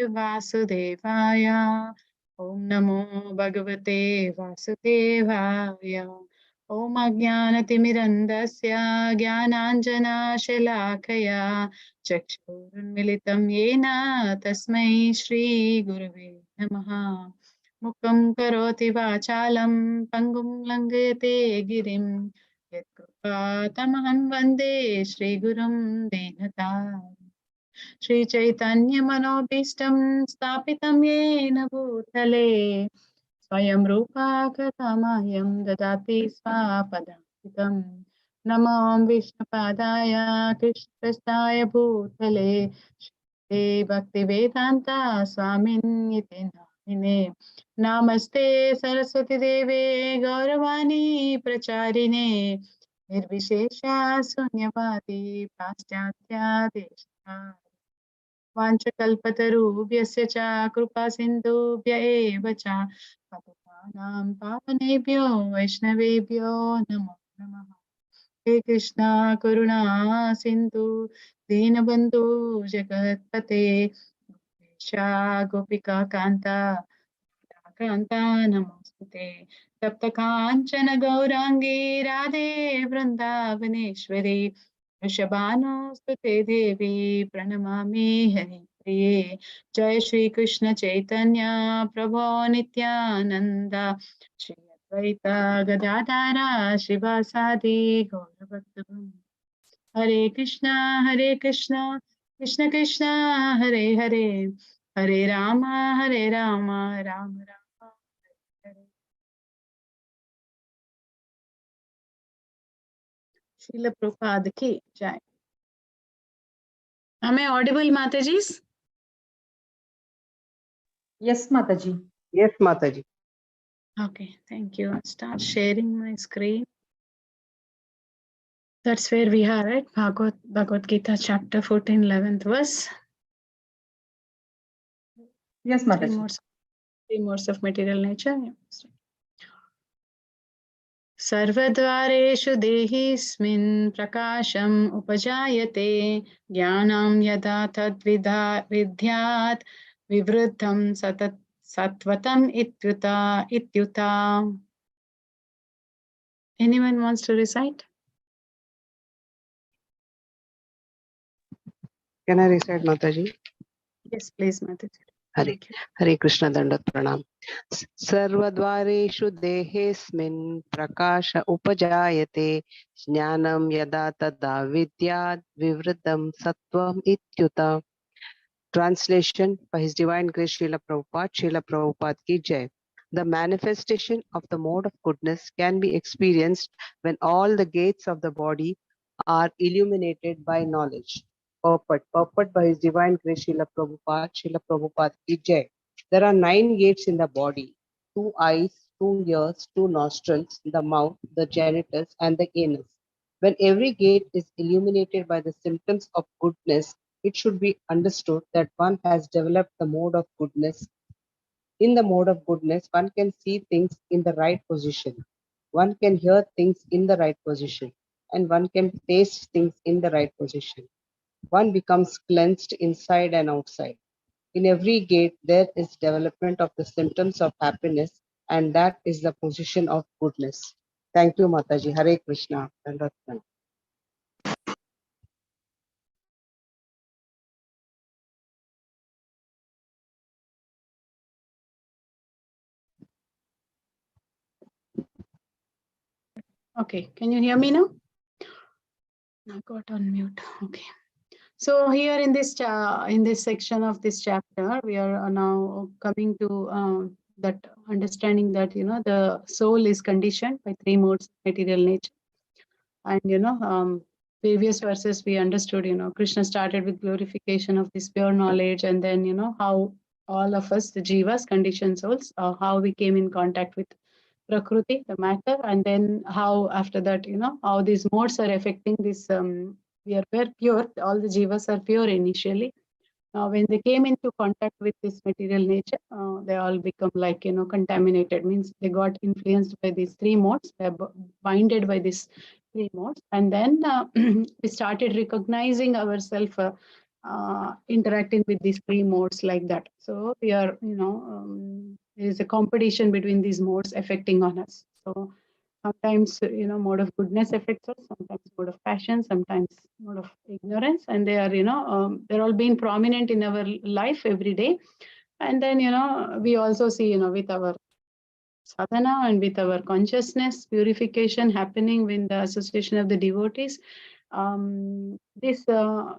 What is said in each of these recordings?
Vasudevaya. Om Namo Bhagavate Vasudevaya. Om Ajnanatimirandasya Jnananjana Shalakaya Chakshurunmilitam Yena Tasmai Shri Gurave Namaha. Mukam karoti vachalam pangum langayate girim yatkrpatamaham vande Shri Gurum Denata. Shri Chaitanya Manobishtam Stapitam Yena Bhutale Swayam Rupa Katamayam Dadati Swapadam Namam Vishnupadaya Krishnaprastaya Bhutale Shri Bhakti Vedanta Swamin Nitinamine Namaste Saraswati Deve Gauravani Pracharine Nirvishesha Sunyavadi Paschatya Desha वाञ्छकल्पतरुभ्यश्च च कृपा सिन्धुभ्य एव च पतितानां पावनेभ्यो वैष्णवेभ्यो नमो नमः। हे कृष्णा करुणा सिन्धु दीनबन्धु जगत्पते गोपेशा गोपिका कान्ता कान्ता नमोस्तुते तप्त काञ्चन गौराङ्गी राधे वृन्दावनेश्वरी वृषभानुस्तुते देवी प्रणमामि हरिप्रिये जय श्री कृष्ण चैतन्य प्रभो नित्यानंद श्री अद्वैत गदाधर शिवासादि गौरभक्तवृन्द हरे कृष्णा कृष्ण कृष्ण हरे हरे हरे राम राम राम हरे। श्रील प्रभुपाद की जय। Am I audible, Mataji? Yes, Mataji. Yes, Mataji. Okay, thank you. I'll start sharing my screen. That's where we are at Bhagavad Gita chapter 14, 11th verse. Yes, Mataji. Three modes of material nature. सर्वद्वारेषु देहिस्मिन् प्रकाशम् उपजायते ज्ञानं यदा तद्विद्यात् विवृद्धं सत्वतम् इत्युता. Anyone wants to recite? Can I recite, Mataji? Yes, please, Mataji. Hare Krishna Dandat Pranam. Sarvadvareshu dehesmin prakasha upajayate jnanam yada tada vidyat vivriddham sattvam ityuta. Translation by His Divine Grace Srila Prabhupada ki Jai. The manifestation of the mode of goodness can be experienced when all the gates of the body are illuminated by knowledge. Purport by His Divine Grace Srila Prabhupada ki Jai. There are 9 gates in the body: 2 eyes, 2 ears, 2 nostrils, the mouth, the genitals, and the anus. When every gate is illuminated by the symptoms of goodness, it should be understood that one has developed the mode of goodness. In the mode of goodness, one can see things in the right position. One can hear things in the right position, and one can taste things in the right position. One becomes cleansed inside and outside. In every gate, there is development of the symptoms of happiness, and that is the position of goodness. Thank you, Mataji. Hare Krishna. Dandavat. Okay, can you hear me now? I got on mute. Okay. So here in this section of this chapter, we are now coming to that understanding that the soul is conditioned by 3 modes of material nature, and previous verses we understood. Krishna started with glorification of this pure knowledge, and then how all of us, the jivas, conditioned souls, how we came in contact with Prakriti, the matter, and then how after that, how these modes are affecting this. We are very pure, all the jivas are pure initially. When they came into contact with this material nature, they all become like, contaminated, means they got influenced by these 3 modes, they're binded by these 3 modes. And then we started recognizing ourselves interacting with these three modes like that. So we are, there is a competition between these modes affecting on us. So sometimes, mode of goodness affects us, sometimes mode of passion, sometimes mode of ignorance, and they are, they're all being prominent in our life every day. And then, we also see, with our sadhana and with our consciousness purification happening with the association of the devotees, this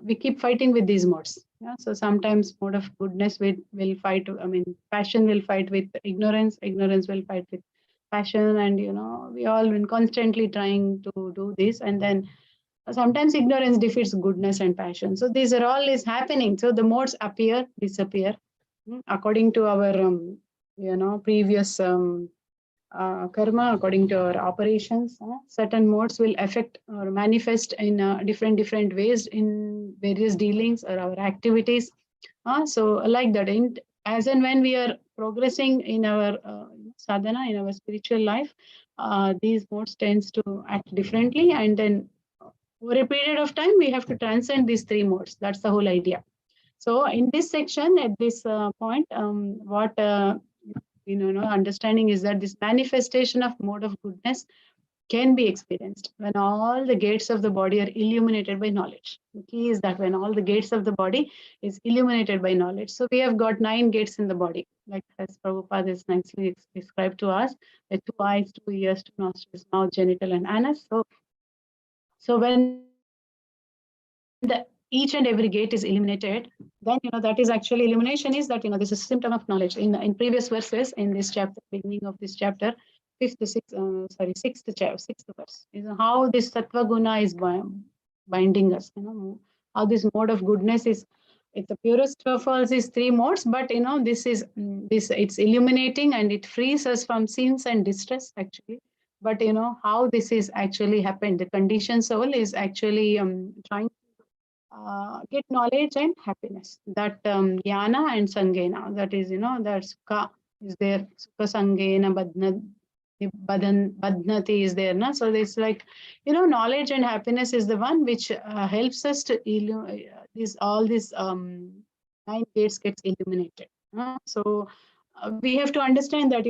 we keep fighting with these modes. Yeah? So sometimes mode of goodness will fight, passion will fight with ignorance, ignorance will fight with passion, and we all been constantly trying to do this, and then sometimes ignorance defeats goodness and passion. So these are all is happening. So the modes appear, disappear, according to our previous karma, according to our operations. Certain modes will affect or manifest in different ways in various dealings or our activities. So like that, as and when we are progressing in our sadhana, in our spiritual life, these modes tends to act differently, and then over a period of time we have to transcend these three modes. That's the whole idea. So in this section, at this point, what understanding is that this manifestation of mode of goodness can be experienced when all the gates of the body are illuminated by knowledge. The key is that when all the gates of the body is illuminated by knowledge. So we have got 9 gates in the body, like as Prabhupada is nicely described to us: the 2 eyes, 2 ears, 2 nostrils, mouth, genital, and anus. So when each and every gate is illuminated, then that is actually illumination is that this is a symptom of knowledge. In previous verses in this chapter, beginning of this chapter, sixth verse is how this sattva guna is binding us. How this mode of goodness is. It's the purest of all these 3 modes, but this is it's illuminating and it frees us from sins and distress actually. But how this is actually happened. The conditioned soul is actually trying get knowledge and happiness. That jnana and sangena, that is, that sukha is there. Sukha sangena badnati is there. Na? So it's like, knowledge and happiness is the one which helps us to all these 9 gates gets illuminated. So we have to understand that,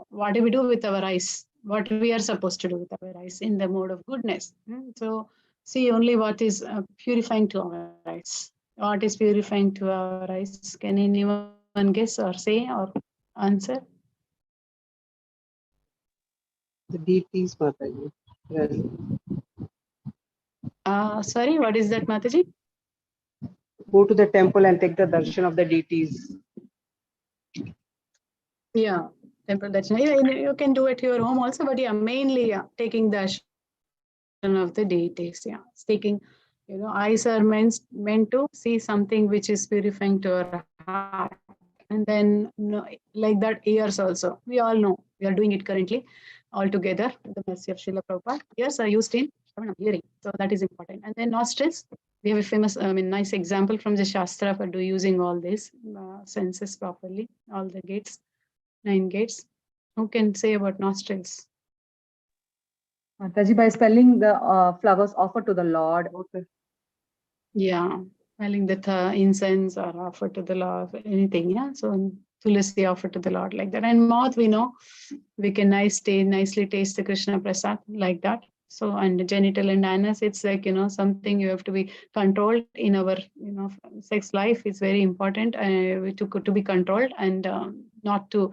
what do we do with our eyes? What we are supposed to do with our eyes in the mode of goodness. So see only what is purifying to our eyes. What is purifying to our eyes? Can anyone guess or say or answer? The deities, Mataji. Yes. Sorry, what is that, Mataji? Go to the temple and take the darshan of the deities. Yeah, temple darshana. You can do it your home also, but mainly taking darshan of the deities. Yeah, taking, eyes are meant to see something which is purifying to our heart. And then, like that, ears also. We all know we are doing it currently all together with the mercy of Srila Prabhupada. Ears are used in hearing, so that is important. And then nostrils. We have a famous, nice example from the Shastra for using all these senses properly, all the gates, 9 gates. Who can say about nostrils? Mataji, by smelling the flowers offered to the Lord. Okay. Yeah, smelling the incense or offered to the Lord, anything. Yeah, so tulasi offered to the Lord like that. And mouth, we know we can nicely taste the Krishna Prasad like that. So, and genital and anus, it's like, something you have to be controlled in our, sex life is very important to be controlled and not to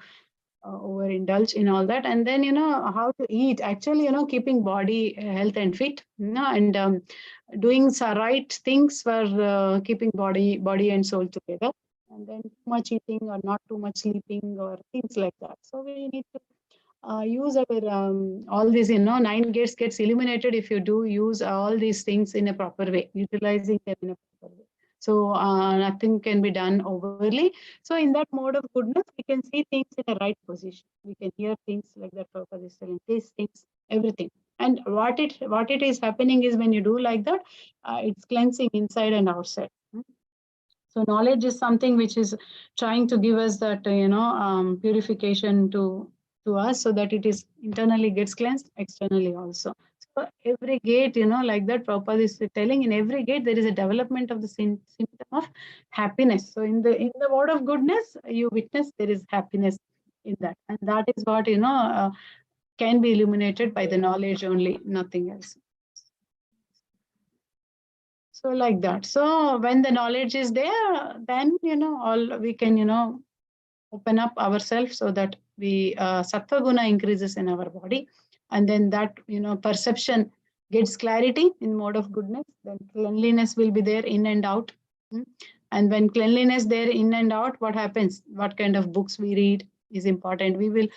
overindulge in all that. And then, how to eat, actually, keeping body health and fit, and doing right things for keeping body and soul together. And then too much eating or not too much sleeping or things like that. So we need to use our all these 9 gates gets illuminated if you do use all these things in a proper way, utilizing them in a proper way. So nothing can be done overly. So in that mode of goodness, we can see things in the right position. We can hear things like that. Prabhupada is telling, taste things, everything. And what it is happening is when you do like that, it's cleansing inside and outside. So knowledge is something which is trying to give us that purification to us, so that it is internally gets cleansed, externally also. So So every gate, like that Prabhupada is telling, in every gate there is a development of the symptom of happiness. So in the word of goodness, you witness there is happiness in that, and that is what can be illuminated by the knowledge only, nothing else. So like that. So when the knowledge is there, then all we can open up ourselves so that we sattva guna increases in our body, and then that perception gets clarity in mode of goodness. Then cleanliness will be there in and out. And when cleanliness there in and out, what happens? What kind of books we read is important. We will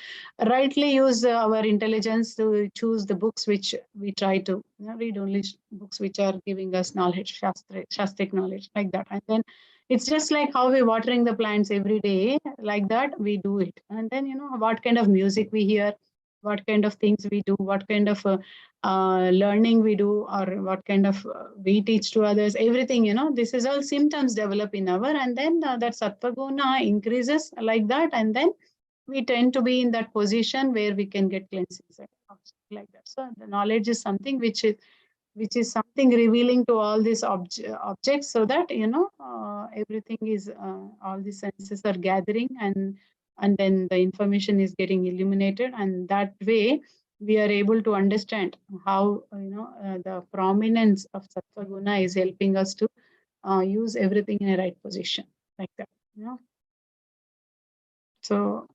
rightly use our intelligence to choose the books which we try to read, only books which are giving us knowledge, shastric knowledge, like that. And then it's just like how we're watering the plants every day, like that we do it. And then what kind of music we hear, what kind of things we do, what kind of learning we do, or what kind of we teach to others, everything, this is all symptoms develop in our, and then that sattva guna increases like that, and then we tend to be in that position where we can get cleansing, like that. So the knowledge is something which is something revealing to all these objects, so that everything is all the senses are gathering, and then the information is getting illuminated, and that way we are able to understand how the prominence of sattva guna is helping us to use everything in a right position, like that. So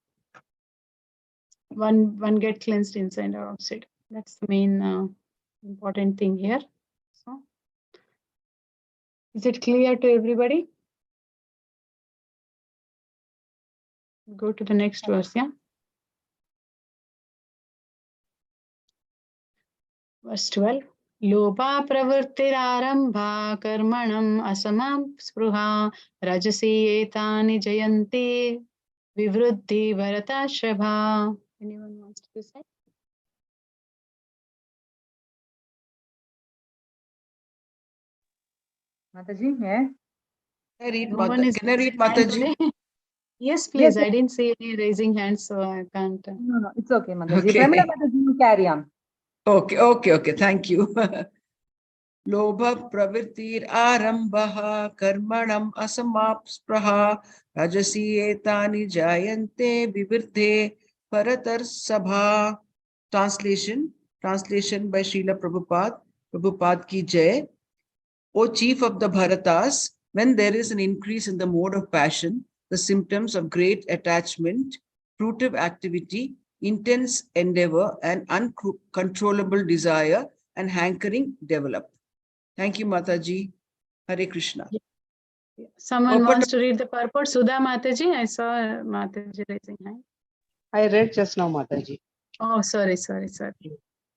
one get cleansed inside or outside. That's the main important thing here. So is it clear to everybody? Go to the next verse, yeah. Verse 12. Lobha pravrittirarambha karmanam asamam spruha rajasi etani jayante vivruddhi bharatashrabha. Anyone wants to say? Mataji, may I? Read No one is Can I read raising hand Mataji? today. Yes, please. Yes. I didn't see any raising hands, so I can't. No, it's okay, Mataji. Okay. Pramila Mataji, you carry on. Okay. Thank you. Lobha pravrittir arambah karmanam asamapspraha rajasi etani jayante vivirdhe paratar sabha. Translation by Srila Prabhupada ki jai. O chief of the Bharatas, when there is an increase in the mode of passion, the symptoms of great attachment, fruitive activity, intense endeavor, and uncontrollable desire and hankering develop. Thank you, Mataji. Hare Krishna. Someone wants to read the purport. Sudha Mataji, I saw Mataji raising hand. I read just now, Mataji. Oh, sorry.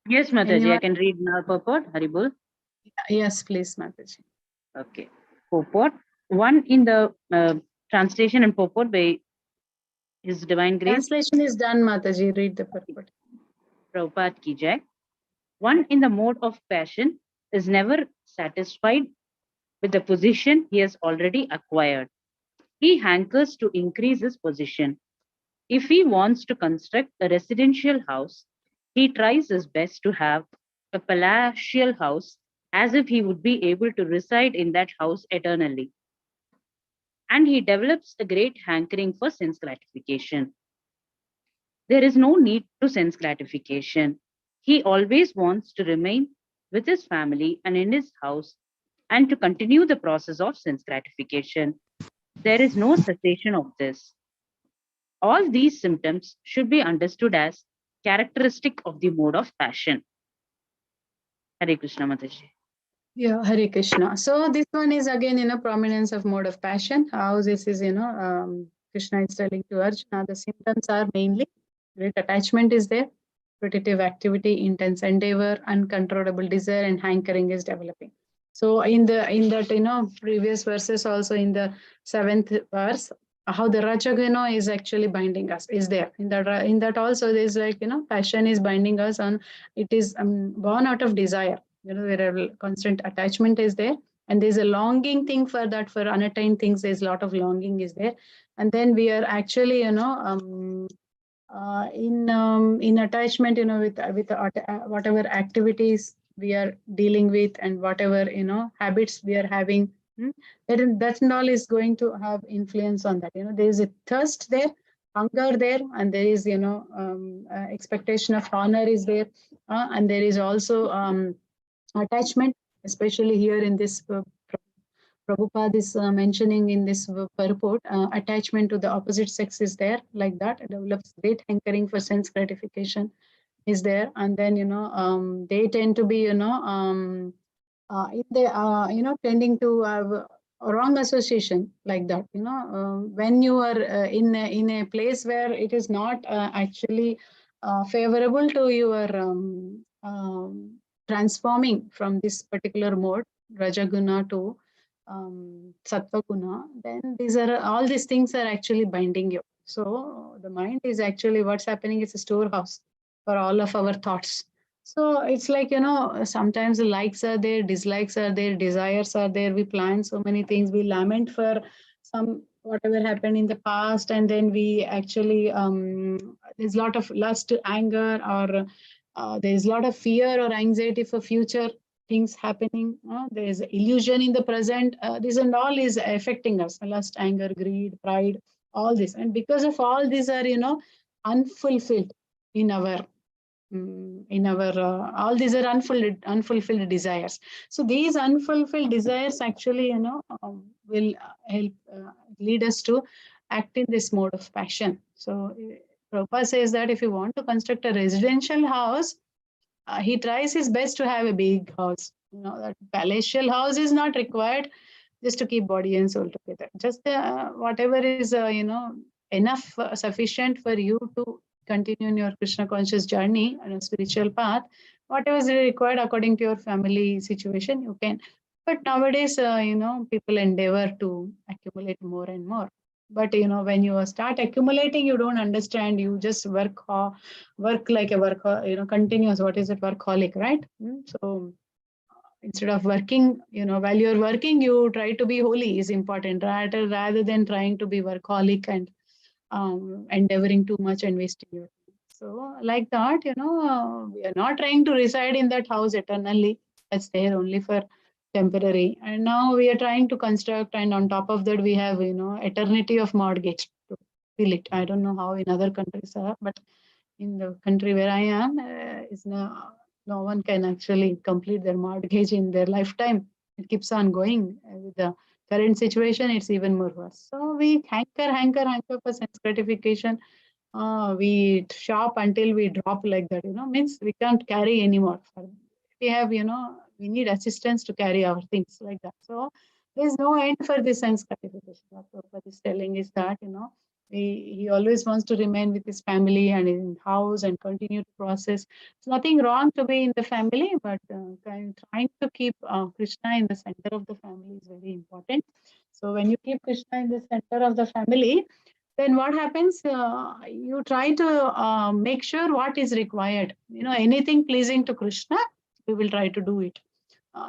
Yes, Mataji, Anyone? I can read now purport. Haribol. Yes, please, Mataji. Okay. Purport. One in the translation and purport by His Divine Grace. Translation is done, Mataji. Read the purport. Prabhupada ki jai. One in the mode of passion is never satisfied with the position he has already acquired. He hankers to increase his position. If he wants to construct a residential house, he tries his best to have a palatial house, as if he would be able to reside in that house eternally. And he develops a great hankering for sense gratification. There is no need to sense gratification. He always wants to remain with his family and in his house and to continue the process of sense gratification. There is no cessation of this. All these symptoms should be understood as characteristic of the mode of passion. Hare Krishna, Mataji. Yeah, Hare Krishna. So this one is again, prominence of mode of passion. How this is, Krishna is telling to Arjuna. The symptoms are mainly great attachment is there, repetitive activity, intense endeavor, uncontrollable desire, and hankering is developing. So in that previous verses, also in the 7th verse, how the Rajaguna is actually binding us is there. In that also there's like passion is binding us on. It is born out of desire. Where a constant attachment is there, and there's a longing thing for that, for unattained things. There's a lot of longing is there, and then we are actually in attachment, with whatever activities we are dealing with and whatever habits we are having. That and all is going to have influence on that. There is a thirst there, hunger there, and there is expectation of honor is there, and there is also attachment, especially here in this Prabhupada is mentioning in this purport, attachment to the opposite sex is there, like that. It develops great hankering for sense gratification is there. And then, they tend to be, tending to have a wrong association like that. When you are in a place where it is not actually favorable to your transforming from this particular mode, Rajaguna to Sattva Guna, then all these things are actually binding you. So the mind is actually what's happening is a storehouse for all of our thoughts. So it's like, sometimes the likes are there, dislikes are there, desires are there. We plan so many things. We lament for whatever happened in the past. And then we actually, there's a lot of lust, anger, or there's a lot of fear or anxiety for future things happening. There is illusion in the present. This and all is affecting us. Lust, anger, greed, pride, all this. And because of all these are, unfulfilled in our all these are unfulfilled desires. So these unfulfilled desires actually will help lead us to act in this mode of passion. So Prabhupada says that if you want to construct a residential house, he tries his best to have a big house. That palatial house is not required just to keep body and soul together. Just whatever is enough sufficient for you to continue in your Krishna conscious journey and a spiritual path. Whatever is required according to your family situation, you can. But nowadays, people endeavor to accumulate more and more. But when you start accumulating, you don't understand. You just work like a continuous. What is it? Workaholic, right? So instead of working, while you're working, you try to be holy is important, rather than trying to be workaholic and endeavoring too much and wasting your time. So like that, we are not trying to reside in that house eternally. That's there only for temporary. And now we are trying to construct, and on top of that, we have, eternity of mortgage to fill it. I don't know how in other countries are, but in the country where I am, is no one can actually complete their mortgage in their lifetime. It keeps on going. With the current situation, it's even more worse. So we hanker for sense gratification. We shop until we drop like that, means we can't carry anymore. We have, we need assistance to carry our things like that. So there's no end for this sense gratification. What Prabhupada is telling is that, he always wants to remain with his family and in house and continue to process. It's nothing wrong to be in the family, but trying to keep Krishna in the center of the family is very important. So when you keep Krishna in the center of the family, then what happens? You try to make sure what is required. Anything pleasing to Krishna, we will try to do it.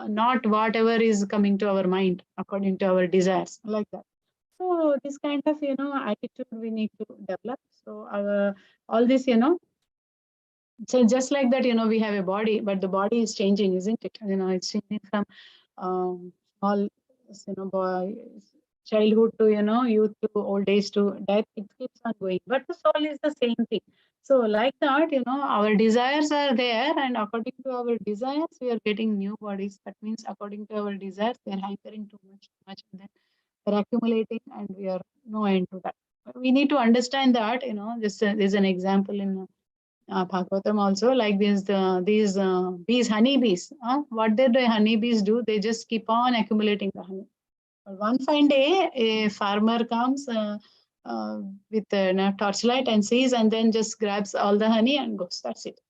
Not whatever is coming to our mind according to our desires, like that. So this kind of attitude we need to develop. So all this so just like that, we have a body, but the body is changing, isn't it? It's changing from small, boy, childhood to youth to old age to death. It keeps on going, but the soul is the same thing. So like that, our desires are there, and according to our desires, we are getting new bodies. That means according to our desires, we are hankering too much, and then we're accumulating, and we are no end to that. We need to understand that, there's an example in Bhagavatam also, like these bees, honeybees. What did the honeybees do? They just keep on accumulating the honey. But one fine day, a farmer comes with a torchlight and sees, and then just grabs all the honey and goes. That's it.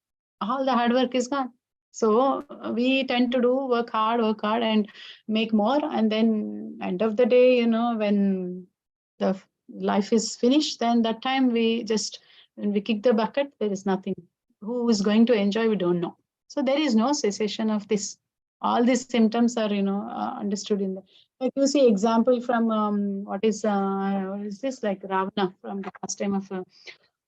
All the hard work is gone. So we tend to work hard and make more. And then end of the day, when the life is finished, then that time when we kick the bucket, there is nothing. Who is going to enjoy? We don't know. So there is no cessation of this. All these symptoms are, understood in the, like you see example from what is this, like Ravana from the past time of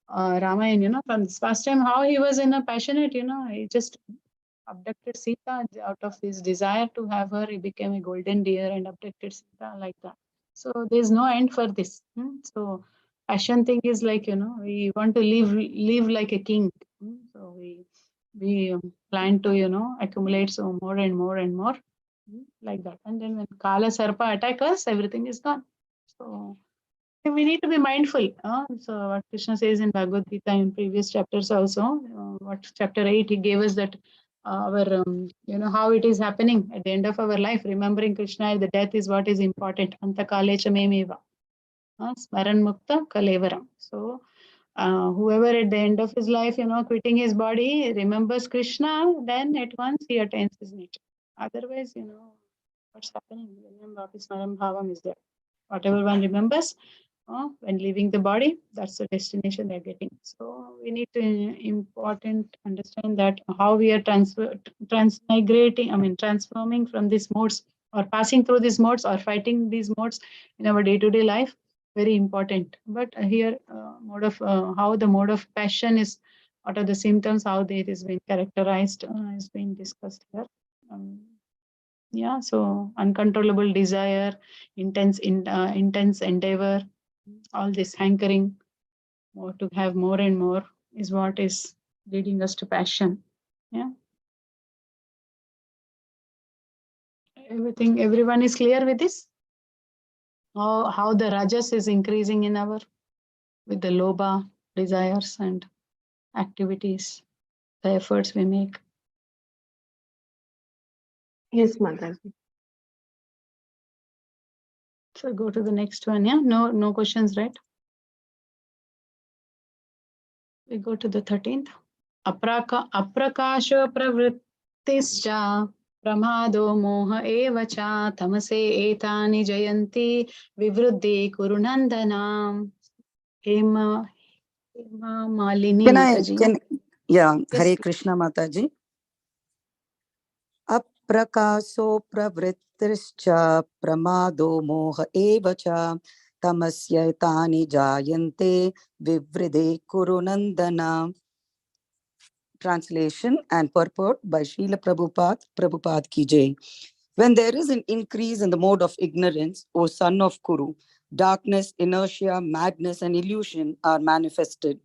Ramayana, from this past time, how he was in a passionate, he just abducted Sita out of his desire to have her. He became a golden deer and abducted Sita like that. So there's no end for this. So passion thing is like, we want to live like a king. So we plan to, accumulate so more and more and more like that. And then when Kala Sarpa attack us, everything is gone. So we need to be mindful. So what Krishna says in Bhagavad Gita in previous chapters also, what chapter 8, he gave us that our, how it is happening at the end of our life. Remembering Krishna, the death is what is important. Antakalecha memeva. Smaran mukta kalevaram. So whoever at the end of his life, quitting his body, remembers Krishna, then at once he attains his nature. Otherwise, what's happening? Smaran bhavam is there. Whatever one remembers, when leaving the body, that's the destination they're getting. So we need to important understand that how we are transforming from these modes, or passing through these modes, or fighting these modes in our day-to-day life. Very important. But here, how the mode of passion is, what are the symptoms, how it is being characterized, is being discussed here. Yeah, so uncontrollable desire, intense endeavor, all this hankering more to have more and more is what is leading us to passion. Yeah. Everyone is clear with this? How the rajas is increasing in our, with the lobha desires and activities, the efforts we make. Yes, Mataji. So go to the next one. Yeah, no questions, right? We go to the 13th. Aprakasha pravrittischa pramado moha eva cha tamase etani jayanti vivruddhi kurunandanam. Hema Malini Mataji. Yeah, Yes, Hare Krishna Mataji. Aprakaso pravrittischa pramado moha eva cha tamasya tani jayante vivride kurunandana. Translation and purport by Srila Prabhupada Ki Jai. When there is an increase in the mode of ignorance, O son of Kuru, darkness, inertia, madness, and illusion are manifested.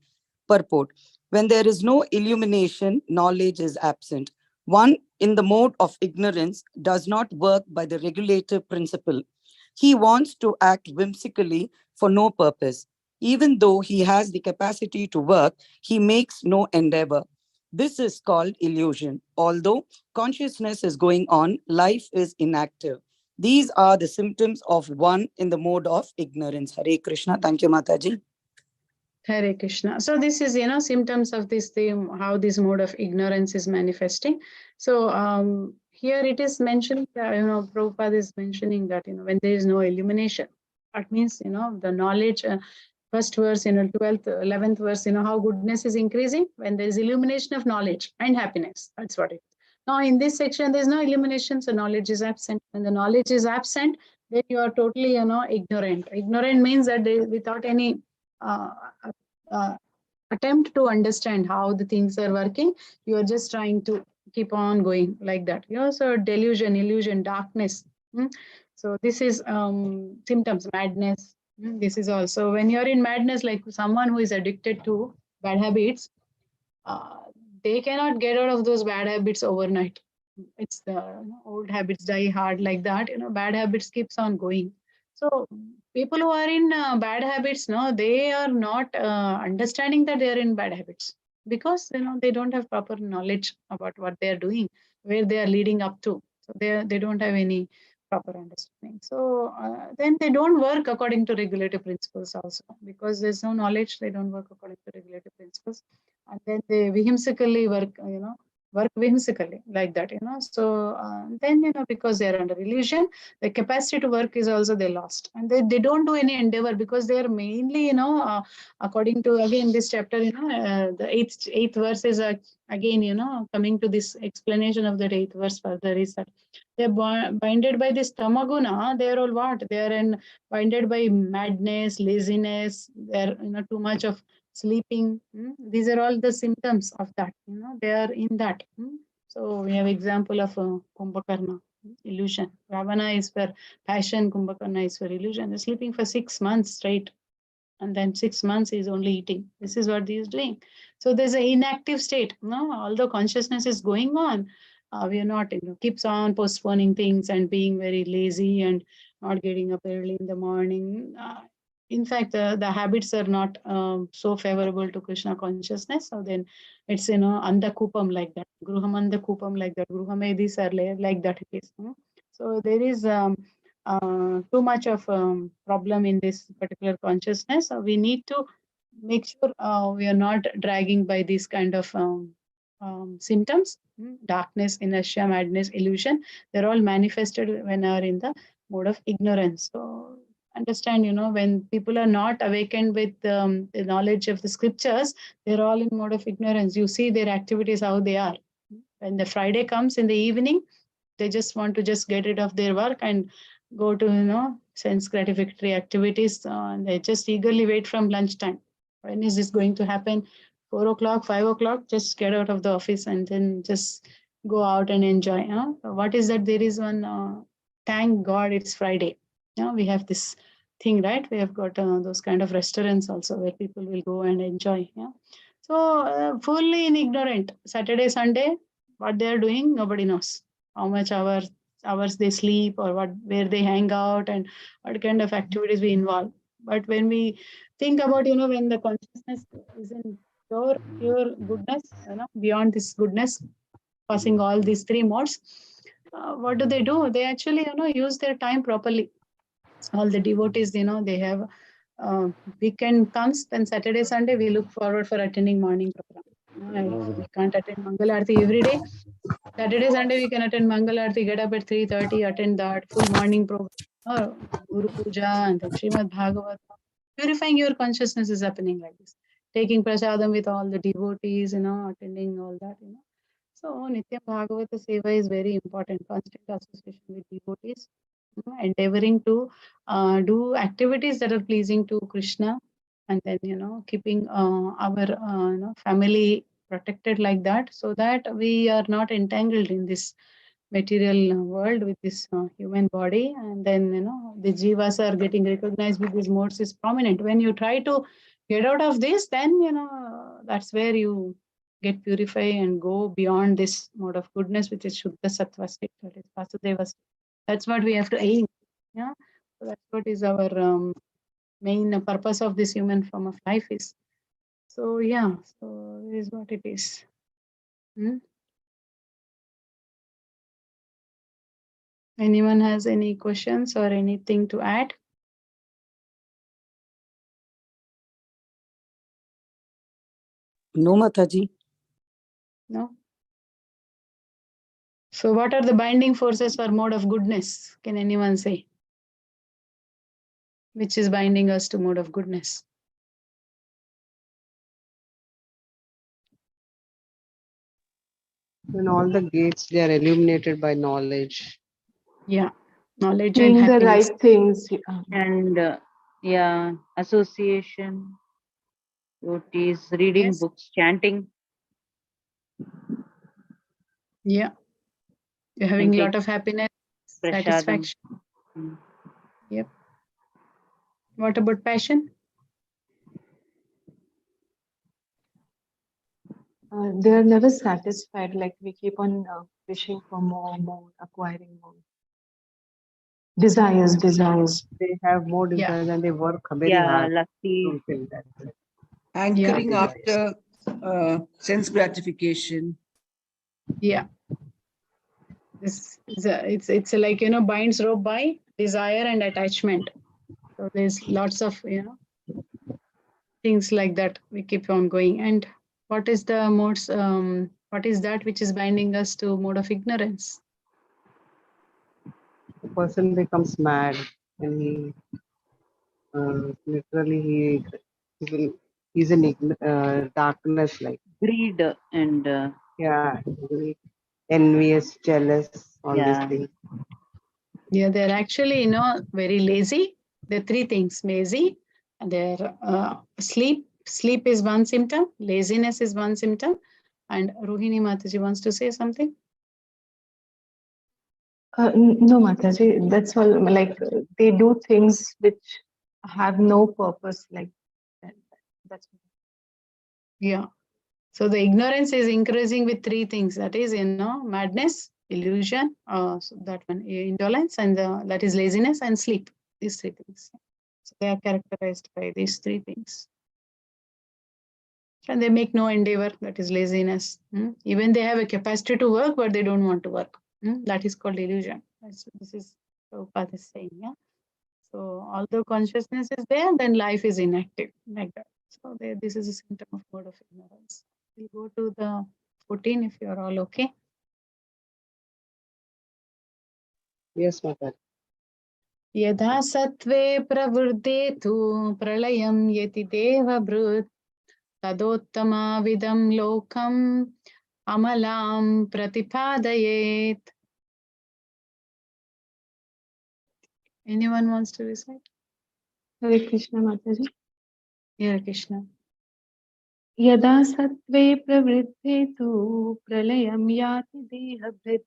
Purport. When there is no illumination, knowledge is absent. One in the mode of ignorance does not work by the regulative principle. He wants to act whimsically for no purpose. Even though he has the capacity to work, he makes no endeavor. This is called illusion. Although consciousness is going on, life is inactive. These are the symptoms of one in the mode of ignorance. Hare Krishna. Thank you, Mataji. Hare Krishna. So this is, symptoms of this thing, how this mode of ignorance is manifesting. So here it is mentioned, Prabhupada is mentioning that, when there is no illumination, that means, the knowledge, first verse, 12th, 11th verse, how goodness is increasing when there is illumination of knowledge and happiness. That's what it is. Now in this section, there's no illumination, so knowledge is absent. When the knowledge is absent, then you are totally, ignorant. Ignorant means that without any attempt to understand how the things are working, you are just trying to keep on going like that. So delusion, illusion, darkness. So this is symptoms, madness. This is also when you're in madness, like someone who is addicted to bad habits, they cannot get out of those bad habits overnight. It's the old habits die hard like that. Bad habits keeps on going. So people who are in bad habits, no, they are not understanding that they are in bad habits, because they don't have proper knowledge about what they are doing, where they are leading up to. So they don't have any proper understanding. So then they don't work according to regulative principles also, because there's no knowledge. They don't work according to regulative principles, and then they whimsically work whimsically like that. So then because they are under illusion, the capacity to work is also they lost, and they don't do any endeavor, because they are mainly according to, again, this chapter, the eighth verse is again coming to this explanation of that eighth verse further, is that they're binded by this tamaguna. They're all what? They are binded by madness, laziness. They're too much of sleeping. These are all the symptoms of that. They are in that. So we have example of Kumbhakarna, illusion. Ravana is for passion, Kumbhakarna is for illusion. They're sleeping for 6 months straight, and then 6 months is only eating. This is what he is doing. So there's an inactive state. Although consciousness is going on, we are not, keeps on postponing things and being very lazy and not getting up early in the morning. In fact, the habits are not so favorable to Krishna consciousness. So then it's, andakupam like that. Gruham andakupam like that. Gruhamedis are like that it is. So there is too much of problem in this particular consciousness. So we need to make sure we are not dragging by these kind of symptoms. Darkness, inertia, madness, illusion. They're all manifested when are in the mode of ignorance. So understand, when people are not awakened with the knowledge of the scriptures, they're all in mode of ignorance. You see their activities, how they are. When the Friday comes in the evening, they just want to just get rid of their work and go to, sense gratificatory activities. And they just eagerly wait from lunchtime. When is this going to happen? 4 o'clock, 5 o'clock, just get out of the office and then just go out and enjoy. What is that? There is one, thank God it's Friday. We have this thing, right? We have got those kind of restaurants also where people will go and enjoy. So fully in ignorant. Saturday, Sunday, what they are doing, nobody knows. How much hours they sleep, or where they hang out, and what kind of activities we involve. But when we think about, when the consciousness is in pure goodness, beyond this goodness, passing all these 3 modes, what do? They actually, use their time properly. All the devotees, they have weekend comes, then Saturday, Sunday, we look forward for attending morning program. We can't attend Mangal Aarti every day. Saturday, Sunday, we can attend Mangal Aarti, get up at 3:30, attend that full morning program, Guru Puja, and then Srimad Bhagavad. Purifying your consciousness is happening like this. Taking prasadam with all the devotees, attending all that, So Nitya Bhagavata Seva is very important. Constant association with devotees, endeavoring to do activities that are pleasing to Krishna, and then, keeping our family protected like that, so that we are not entangled in this material world with this human body. And then, the jivas are getting recognized with these modes is prominent. When you try to get out of this, then, that's where you get purified and go beyond this mode of goodness, which is Shuddha Sattva state, that is Vasudeva state. That's what we have to aim. So that's what is our main purpose of this human form of life is. So so this is what it is. Anyone has any questions or anything to add? No, Mataji. No. So what are the binding forces for mode of goodness? Can anyone say? Which is binding us to mode of goodness? When all the gates, they are illuminated by knowledge. Yeah, knowledge Doing and the happiness. right things. And association, devotees, reading Yes. books, chanting. Yeah, you're having a Okay. lot of happiness, Prasadam. satisfaction. Yep. What about passion? They're never satisfied. Like we keep on wishing for more, acquiring more. Desires. They have more desires and they work very hard Lucky. to fulfill that. Hankering Yeah. after sense gratification. Yeah. This is it's like, binds rope by desire and attachment. So there's lots of, things like that. We keep on going. And what is the modes? What is that which is binding us to mode of ignorance? The person becomes mad and he literally he's in darkness, like Greed and envious, jealous, all these Yeah. things. Yeah, they're actually, very lazy. There are 3 things: lazy, and they're sleep sleep is one symptom, laziness is one symptom. And Rohini Mataji wants to say something. No, Mataji, that's all. Like they do things which have no purpose. Like that. That's Yeah. So the ignorance is increasing with three things. That is, madness, illusion, so that one, indolence, and that is laziness and sleep. These three things. So they are characterized by these three things. And they make no endeavor. That is laziness. Even they have a capacity to work, but they don't want to work. That is called illusion. This is Prabhupada is saying. Yeah. So although consciousness is there, then life is inactive, like that. So this is a symptom of mode of ignorance. We'll go to the 14 if you're all okay. Yes, Mataji. यथा सत्त्वे प्रवृद्धे तु प्रलयं यति देवभृत् तदोत्तमाविदं लोकम् अमलां प्रतिपादयेत्. Anyone wants to recite? Hare Krishna, Mataji. Hare Krishna. यदा सत्त्वे प्रवृद्धे तु प्रलयं याति देहभृत्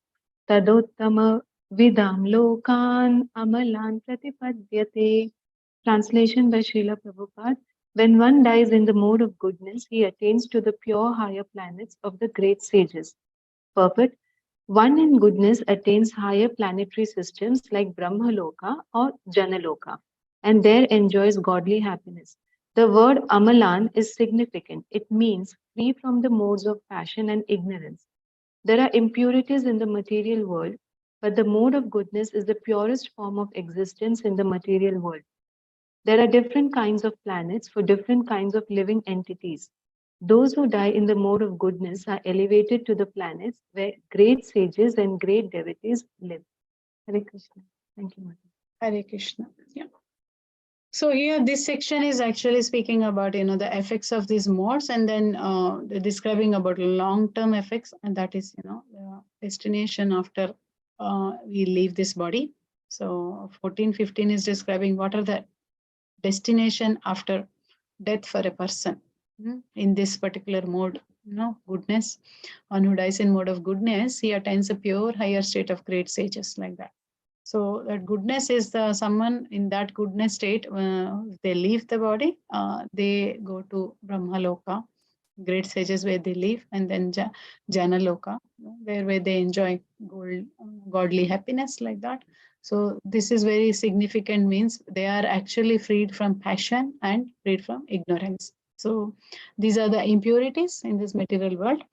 तदोत्तमविदां लोकान् अमलान् प्रतिपद्यते. Translation by Srila Prabhupada. When one dies in the mode of goodness, he attains to the pure higher planets of the great sages. Purport. One in goodness attains higher planetary systems like Brahmaloka or Janaloka, and there enjoys godly happiness. The word Amalan is significant. It means free from the modes of passion and ignorance. There are impurities in the material world, but the mode of goodness is the purest form of existence in the material world. There are different kinds of planets for different kinds of living entities. Those who die in the mode of goodness are elevated to the planets where great sages and great devotees live. Hare Krishna. Thank you, Mother. Hare Krishna. Yeah. So here, this section is actually speaking about, the effects of these modes, and then describing about long-term effects, and that is, the destination after we leave this body. So 14, 15 is describing what are the destination after death for a person in this particular mode, goodness. One who dies in mode of goodness, he attains a pure higher state of great sages, like that. So that goodness is someone in that goodness state. If they leave the body, they go to Brahmaloka, great sages where they live, and then Janaloka, where they enjoy godly happiness, like that. So this is very significant, means they are actually freed from passion and freed from ignorance. So these are the impurities in this material world.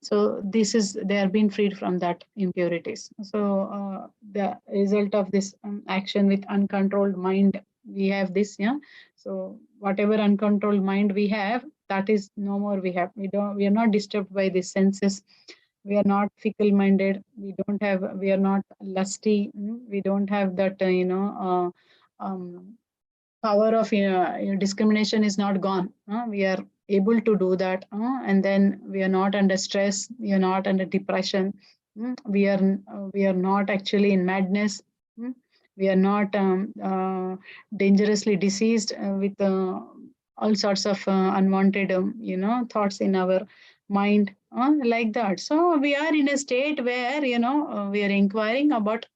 So they are being freed from that impurities. So the result of this action with uncontrolled mind, we have this. So whatever uncontrolled mind we have, that is no more we have. We are not disturbed by the senses. We are not fickle minded. We are not lusty. We don't have that, power of discrimination is not gone. We are able to do that, and then we are not under stress. We are not under depression. We are not actually in madness. We are not dangerously diseased with all sorts of unwanted, thoughts in our mind, like that. So we are in a state where, we are inquiring about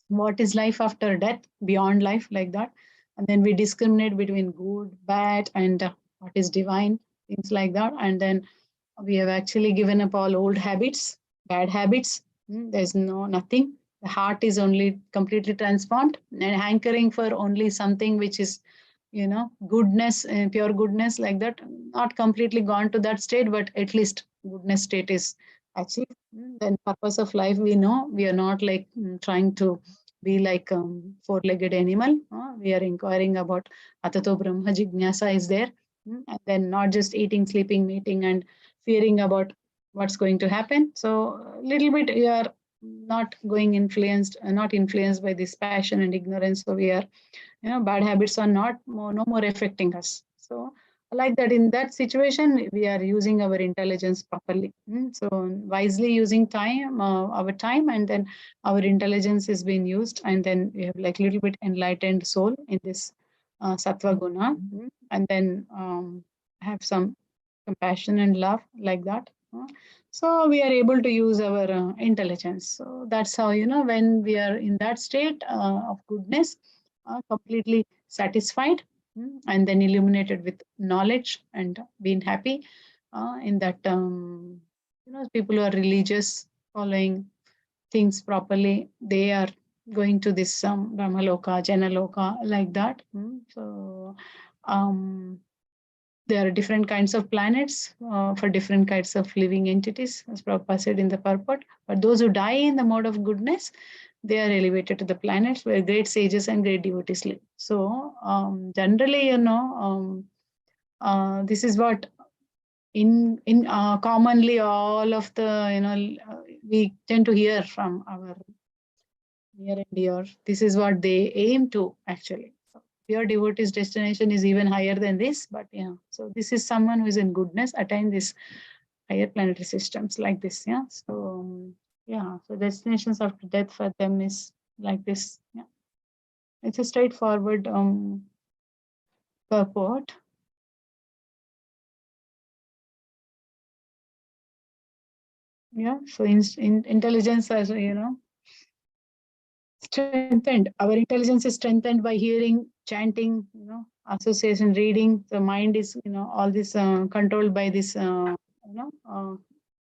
what is life after death, beyond life, like that. And then we discriminate between good, bad, and what is divine, things like that. And then we have actually given up all old habits, bad habits. There's nothing. The heart is only completely transformed and hankering for only something which is, goodness, pure goodness, like that. Not completely gone to that state, but at least goodness state is achieved. Then purpose of life, we know we are not like trying to be like four-legged animal. We are inquiring about Atato Brahma Jignasa is there. And then not just eating, sleeping, meeting, and fearing about what's going to happen. So a little bit we are not influenced by this passion and ignorance. So we are, bad habits are no more affecting us. So like that, in that situation, we are using our intelligence properly. So wisely using our time, and then our intelligence is being used, and then we have like little bit enlightened soul in this sattva guna. And then have some compassion and love like that. So we are able to use our intelligence. So that's how, when we are in that state of goodness, completely satisfied, and then illuminated with knowledge and being happy in that, people who are religious, following things properly, they are going to this Brahmaloka, Janaloka, like that. So um, there are different kinds of planets for different kinds of living entities, as Prabhupada said in the purport. But those who die in the mode of goodness, they are elevated to the planets where great sages and great devotees live. So generally, this is what in commonly all of the, we tend to hear from our near and dear. This is what they aim to actually. Pure devotee's destination is even higher than this, but yeah. So this is someone who is in goodness, attain this higher planetary systems like this. Yeah. So yeah. So destinations after death for them is like this. Yeah. It's a straightforward purport. Yeah. So in intelligence, as strengthened. Our intelligence is strengthened by hearing, chanting, association, reading. The mind is, all this controlled by this,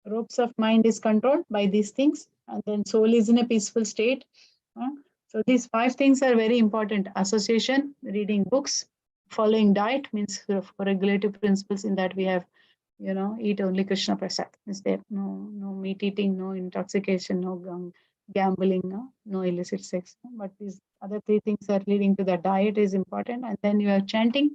ropes of mind is controlled by these things. And then soul is in a peaceful state. So these 5 things are very important. Association, reading books, following diet means for regulative principles in that we have, eat only Krishna Prasad. Is there no meat eating, no intoxication, no gambling, no illicit sex. But these other 3 things are leading to the diet is important. And then you are chanting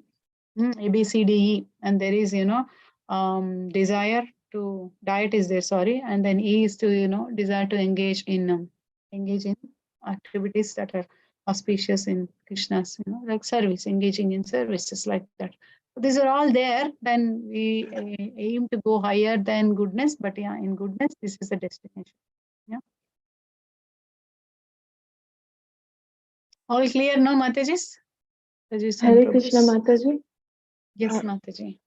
A, B, C, D, E. And there is, desire to diet is there, sorry. And then E is to, desire to engage in activities that are auspicious in Krishna's, like service, engaging in services like that. So these are all there. Then we aim to go higher than goodness. But yeah, in goodness, this is the destination. Yeah. All clear, no, Matajis? Hare Krishna, Mataji. Yes, Uh, Mataji.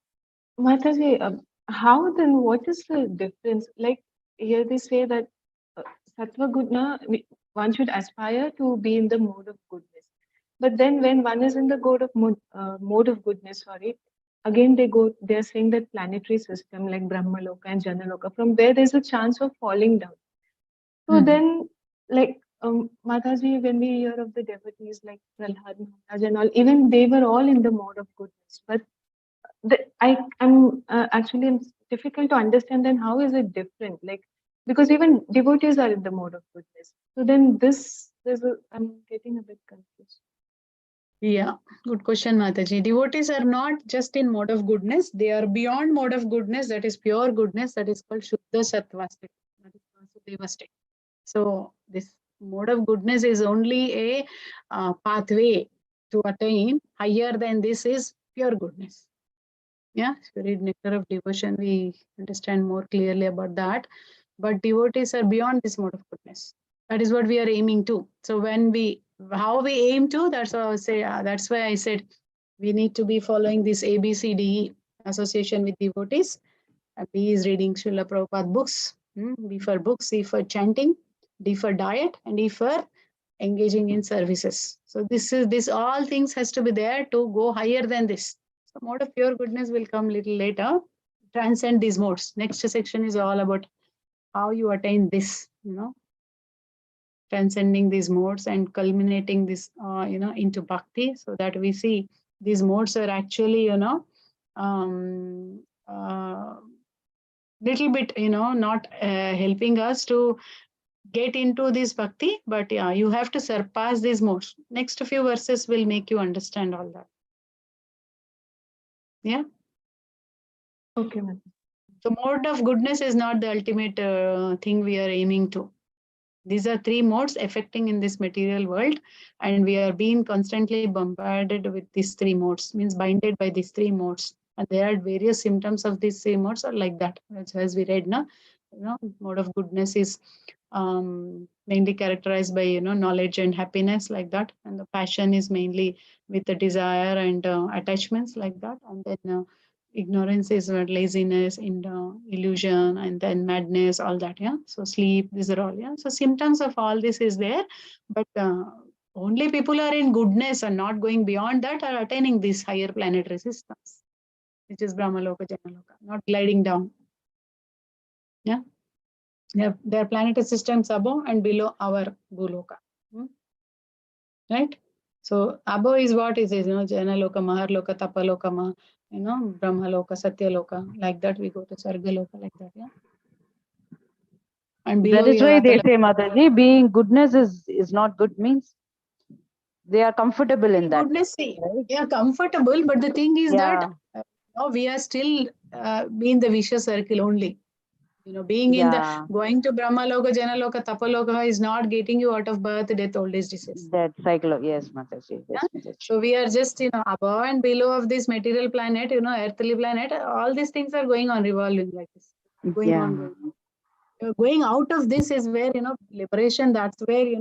Mataji, how then, what is the difference? Like here they say that Sattva Guna, one should aspire to be in the mode of goodness. But then when one is in the mode of goodness, sorry, again they're saying that planetary system like Brahmaloka and Janaloka, from where there's a chance of falling down. So then, like Mataji, when we hear of the devotees like Prahlad Maharaj and all, even they were all in the mode of goodness. But I'm actually it's difficult to understand then how is it different? Like because even devotees are in the mode of goodness. So then I'm getting a bit confused. Yeah, good question, Mataji. Devotees are not just in mode of goodness, they are beyond mode of goodness, that is pure goodness, that is called Shuddha Sattva state, that is Vasudeva state. So this mode of goodness is only a pathway to attain. Higher than this is pure goodness. Yeah, if you read Nectar of Devotion, we understand more clearly about that. But devotees are beyond this mode of goodness. That is what we are aiming to. So how we aim to, that's why I say, that's why I said we need to be following this ABCDE association with devotees. B is reading Srila Prabhupada books. B for books, C for chanting, D for diet, and E for engaging in services. So this all things has to be there to go higher than this. So mode of pure goodness will come little later. Transcend these modes. Next section is all about how you attain this, transcending these modes and culminating this, into bhakti, so that we see these modes are actually, little bit, not helping us to get into this bhakti, but yeah, you have to surpass these modes. Next few verses will make you understand all that. Yeah. Okay, ma'am. The mode of goodness is not the ultimate thing we are aiming to. These are 3 modes affecting in this material world, and we are being constantly bombarded with these 3 modes, means binded by these 3 modes. And there are various symptoms of these 3 modes are like that. As we read, mode of goodness is mainly characterized by, knowledge and happiness like that. And the passion is mainly with the desire and attachments like that. And then ignorance is what laziness, illusion, and then madness, all that. Yeah. So sleep, these are all. Yeah. So symptoms of all this is there, but only people are in goodness and not going beyond that are attaining this higher planetary systems, which is Brahmaloka, Janaloka, not gliding down. Yeah. There are planetary systems above and below our Bhuloka. Right? So above is what is, Janaloka, Maharloka, Tapaloka, Brahmaloka, Satyaloka, like that we go to Sargaloka, like that, yeah. And below That is you why have they Atala. say, Mataji, being goodness is not good, means they are comfortable in that. Goodness, see, Right? we are comfortable, but the thing is Yeah. that we are still in the vicious circle only. Being in the going to Brahmaloka, Janaloka, Tapaloka is not getting you out of birth, death, old age, disease. That cycle of, yes, Mataji. Yes, Yeah? Mataji. So we are just, above and below of this material planet, earthly planet, all these things are going on, revolving like this. Going Yeah. on, going on. Going out of this is where, liberation, that's where, you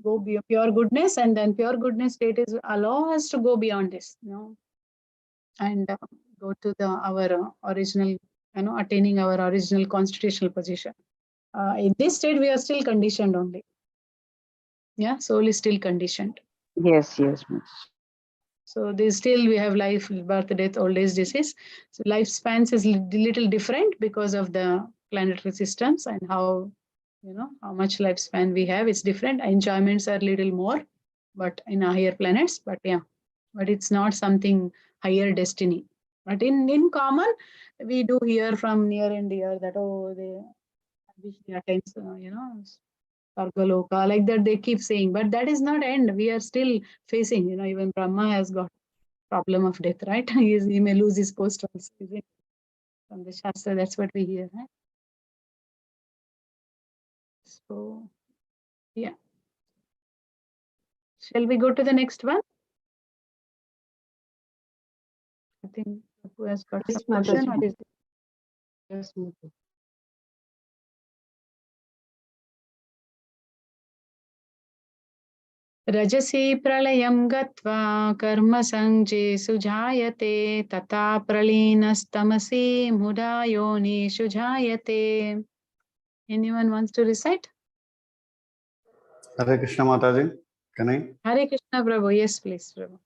go pure goodness, and then pure goodness state is allow us to go beyond this, and go to our original, attaining our original constitutional position. In this state, we are still conditioned only. Yeah, soul is still conditioned. Yes, yes, Mataji. So still we have life, birth, death, old age, disease. So lifespans is little different because of the planetary systems and how much lifespan we have. It's different. Enjoyments are little more, but in higher planets. But yeah, but it's not something higher destiny. But in common, we do hear from near and dear that they wish they attains, Sargaloka, like that they keep saying, but that is not end. We are still facing, even Brahma has got problem of death, right? He may lose his post also, isn't it? From the Shastra, that's what we hear, right? So, yeah. Shall we go to the next one? I think who has got Yes, some question Mataji. or is it? Yes, Mataji. रजसी प्रलयं गत्वा कर्मसङ्गेषु जायते तथा प्रलीनस्तमसि मुदा योनिषु जायते. Anyone wants to recite? Hare Krishna Mataji, can I? Hare Krishna Prabhu, yes please Prabhu.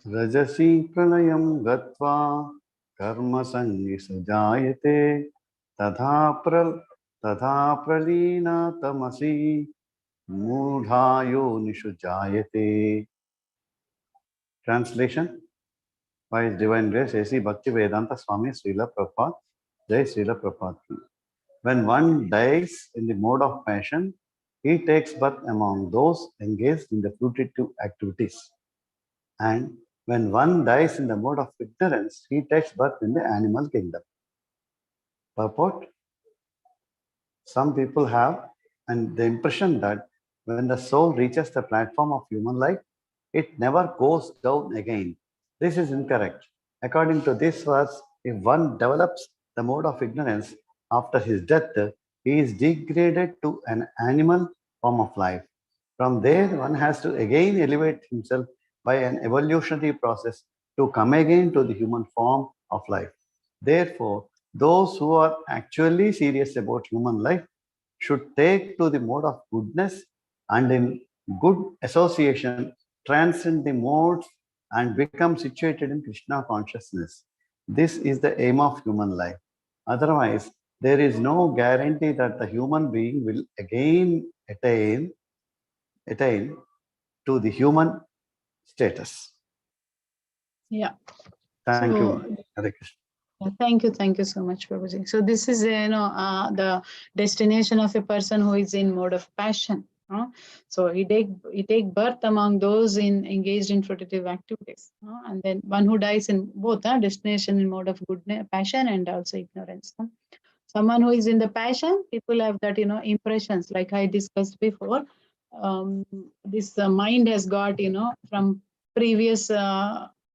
Rajasi pralayam gatva karma sangisu jayate tadha pralina tamasi mudhayo nishu jayate. Translation by His Divine Grace A.C. Bhakti Vedanta Swami Srila Prabhupada. Jai Srila Prabhupada. When one dies in the mode of passion, he takes birth among those engaged in the fruitive activities. And when one dies in the mode of ignorance, he takes birth in the animal kingdom. Purport: some people have the impression that when the soul reaches the platform of human life, it never goes down again. This is incorrect. According to this verse, if one develops the mode of ignorance after his death, he is degraded to an animal form of life. From there, one has to again elevate himself by an evolutionary process to come again to the human form of life. Therefore, those who are actually serious about human life should take to the mode of goodness and in good association transcend the modes and become situated in Krishna consciousness. This is the aim of human life. Otherwise, there is no guarantee that the human being will again attain to the human status. Yeah. Thank So, you, Hare Krishna. Thank you so much, Prabhuji. So this is, the destination of a person who is in mode of passion. So he take birth among those engaged in fruitive activities, and then one who dies in both destination in mode of goodness, passion, and also ignorance. Someone who is in the passion, people have that impressions, like I discussed before. This mind has got from previous.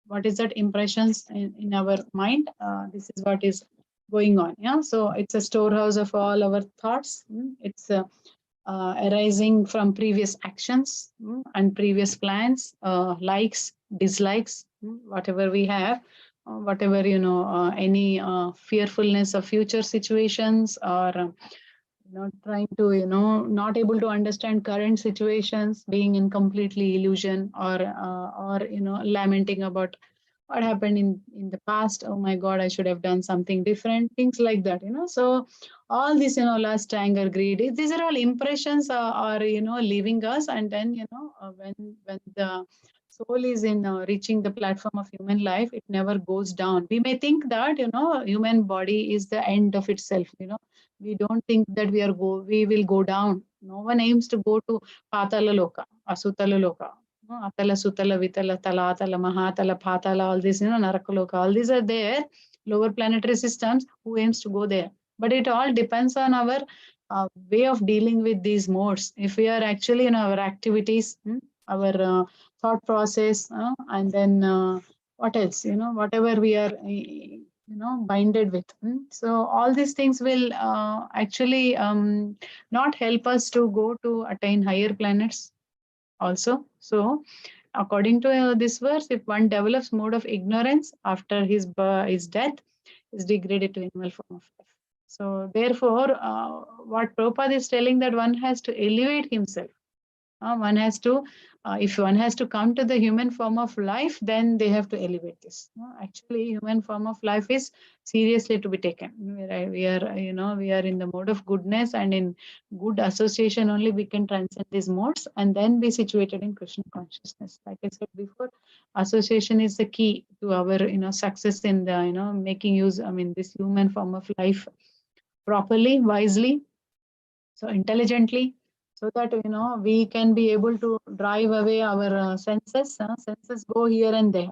What is that impressions in our mind, this is what is going on. Yeah, so it's a storehouse of all our thoughts. It's arising from previous actions and previous plans, likes, dislikes, whatever we have, whatever, any fearfulness of future situations, or trying to, not able to understand current situations, being in completely illusion, or lamenting about what happened in the past. Oh my God, I should have done something different, things like that. So all this, lust, anger, greed, these are all impressions, are leaving us. And then, when the soul is in reaching the platform of human life, it never goes down. We may think that, human body is the end of itself. We don't think that we will go down. No one aims to go to patala loka, asutala loka, atala, sutala, vitala, talatala, mahatala, patala, all these, narakaloka, all these are there, lower planetary systems. Who aims to go there? But it all depends on our way of dealing with these modes. If we are actually in our activities, our thought process, and then what else, whatever we are, binded with. So all these things will actually not help us to go to attain higher planets also. So according to this verse, if one develops mode of ignorance after his death, is degraded to animal form of life. So therefore, what Prabhupada is telling, that one has to elevate himself. One has to, if one has to come to the human form of life, then they have to elevate this. Actually, human form of life is seriously to be taken. We are in the mode of goodness, and in good association only we can transcend these modes and then be situated in Krishna consciousness. Like I said before, association is the key to our, success in the, making use, this human form of life properly, wisely, so intelligently, so that we can be able to drive away our senses. Senses go here and there,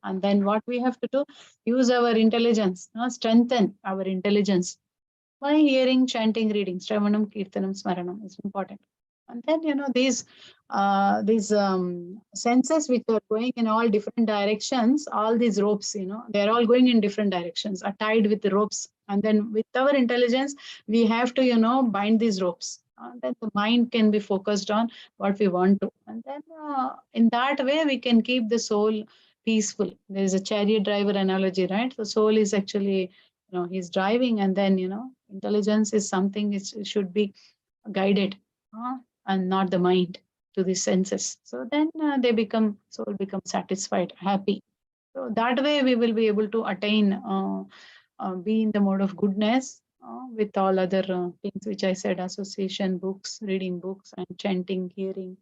and then what we have to do, use our intelligence, strengthen our intelligence by hearing, chanting, reading. Shravanam, Kirtanam, Smaranam is important. And then, these senses which are going in all different directions, all these ropes, they're all going in different directions, are tied with the ropes. And then with our intelligence, we have to, bind these ropes. Then the mind can be focused on what we want to. And then in that way, we can keep the soul peaceful. There is a chariot driver analogy, right? The soul is actually, he's driving, and then, intelligence is something which should be guided, and not the mind to the senses. So then soul becomes satisfied, happy. So that way we will be able to attain, be in the mode of goodness, with all other things which I said, association, books, reading books, and chanting, hearing,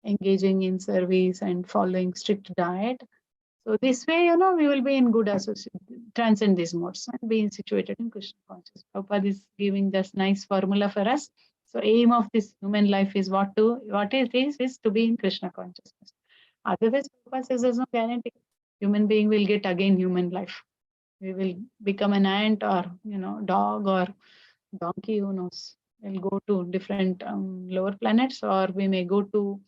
engaging in service, and following strict diet. So this way, we will be in good association, transcend these modes, and be situated in Krishna consciousness. Prabhupada is giving this nice formula for us. So aim of this human life is what it is to be in Krishna consciousness. Otherwise, Prabhupada says there's no guarantee. Human being will get again human life. We will become an ant, or dog, or donkey, who knows. We'll go to different lower planets, or we may go to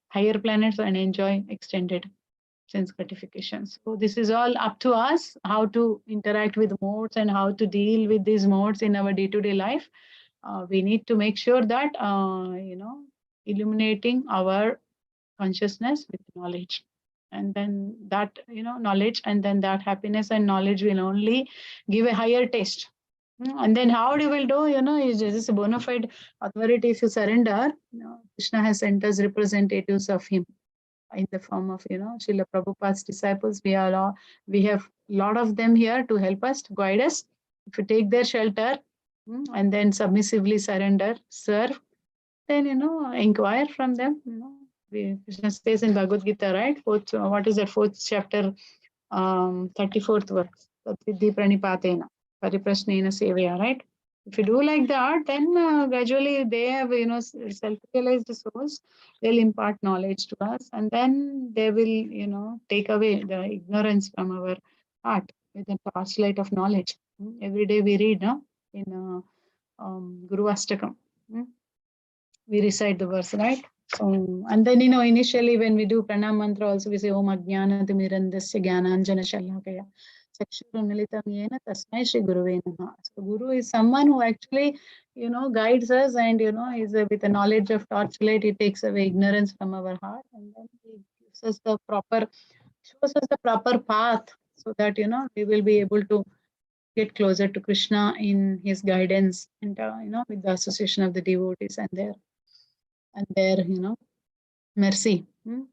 higher planets and enjoy extended sense gratification. So this is all up to us, how to interact with modes and how to deal with these modes in our day-to-day life. We need to make sure that, illuminating our consciousness with knowledge. And then that, knowledge, and then that happiness and knowledge will only give a higher taste. And then how you will do, is just a bona fide authority. If you surrender, Krishna has sent us representatives of him in the form of, Srila Prabhupada's disciples. We have a lot of them here to help us, to guide us. If you take their shelter, and then submissively surrender, serve, then, inquire from them. Krishna says in Bhagavad Gita, right? What is that, 4th chapter, 34th verse. Tadviddhi pranipatena, pariprasnena sevaya, right? If you do like that, then gradually they have, self-realized souls. They'll impart knowledge to us, and then they will, take away the ignorance from our heart with the torchlight of knowledge. Every day we read, in Guru Astakam. We recite the verse, right? So, and then, initially when we do pranam mantra also, we say Om Ajnana Timirandasya Jnananjana Shalakaya Chakshurunmilitam Yena Tasmai Shri Guruve Namaha. So Guru is someone who actually, guides us, and, is with the knowledge of torchlight. He takes away ignorance from our heart, and then he gives us the proper path, so that we will be able to get closer to Krishna in his guidance, and with the association of the devotees and their mercy.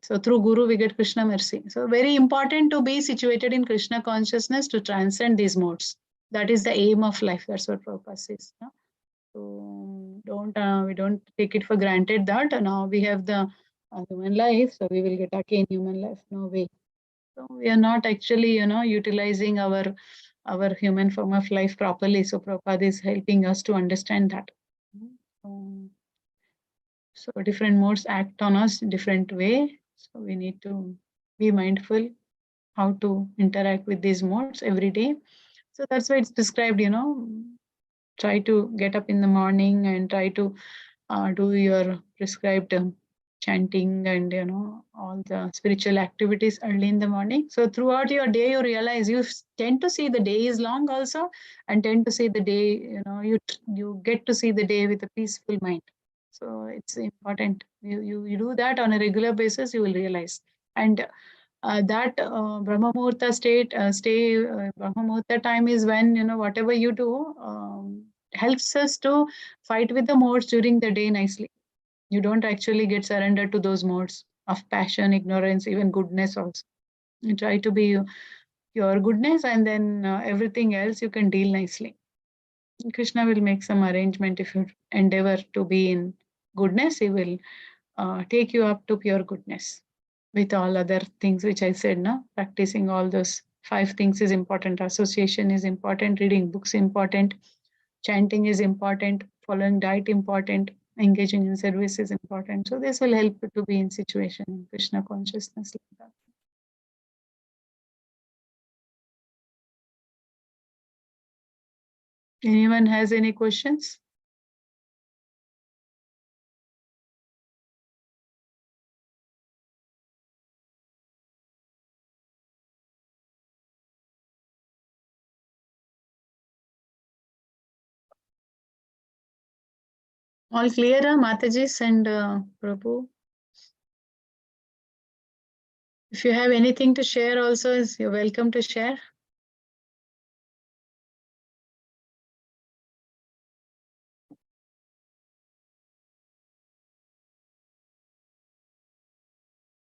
So through Guru we get Krishna mercy. So very important to be situated in Krishna consciousness to transcend these modes. That is the aim of life. That's what Prabhupada says. So we don't take it for granted that now we have the human life, so we will get again human life. No way. So we are not actually utilizing our human form of life properly. So Prabhupada is helping us to understand that. So different modes act on us different way. So we need to be mindful how to interact with these modes every day. So that's why it's prescribed, try to get up in the morning and try to do your prescribed chanting and all the spiritual activities early in the morning. So throughout your day you realize you tend to see the day is long also, and tend to see the day, you get to see the day with a peaceful mind. So it's important. You do that on a regular basis, you will realize. And that Brahma Muhurta Brahma Muhurta time is when, whatever you do helps us to fight with the modes during the day nicely. You don't actually get surrendered to those modes of passion, ignorance, even goodness also. You try to be your goodness, and then everything else you can deal nicely. Krishna will make some arrangement. If you endeavor to be in goodness, he will take you up to pure goodness. With all other things which I said, practicing all those 5 things is important. Association is important, reading books important, chanting is important, following diet important, engaging in service is important. So this will help you to be in situation in Krishna consciousness like that. Anyone has any questions? All clear, Matajis and Prabhu? If you have anything to share also, you're welcome to share.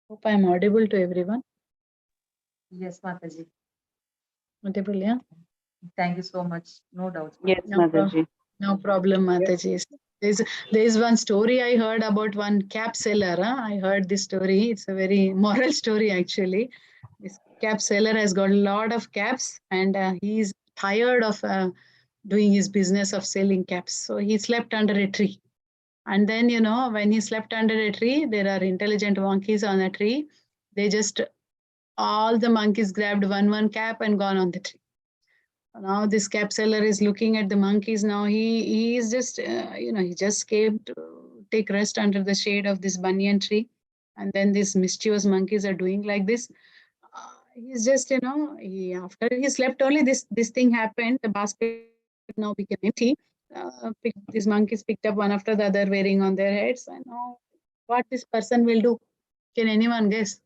Hope I'm audible to everyone. Yes, Mataji. Audible, yeah? Thank you so much. No doubts. Yes, No, Mataji. no problem, Mataji. There's one story I heard about one cap seller. I heard this story. It's a very moral story actually. This cap seller has got a lot of caps, and he's tired of doing his business of selling caps. So he slept under a tree. And then, when he slept under a tree, there are intelligent monkeys on a tree. All the monkeys grabbed one cap and gone on the tree. Now this cap seller is looking at the monkeys. Now he is just he just came to take rest under the shade of this banyan tree, and then these mischievous monkeys are doing like this. He's just after he slept only, this thing happened. The basket now became empty. These monkeys picked up one after the other, wearing on their heads. And now what this person will do? Can anyone guess?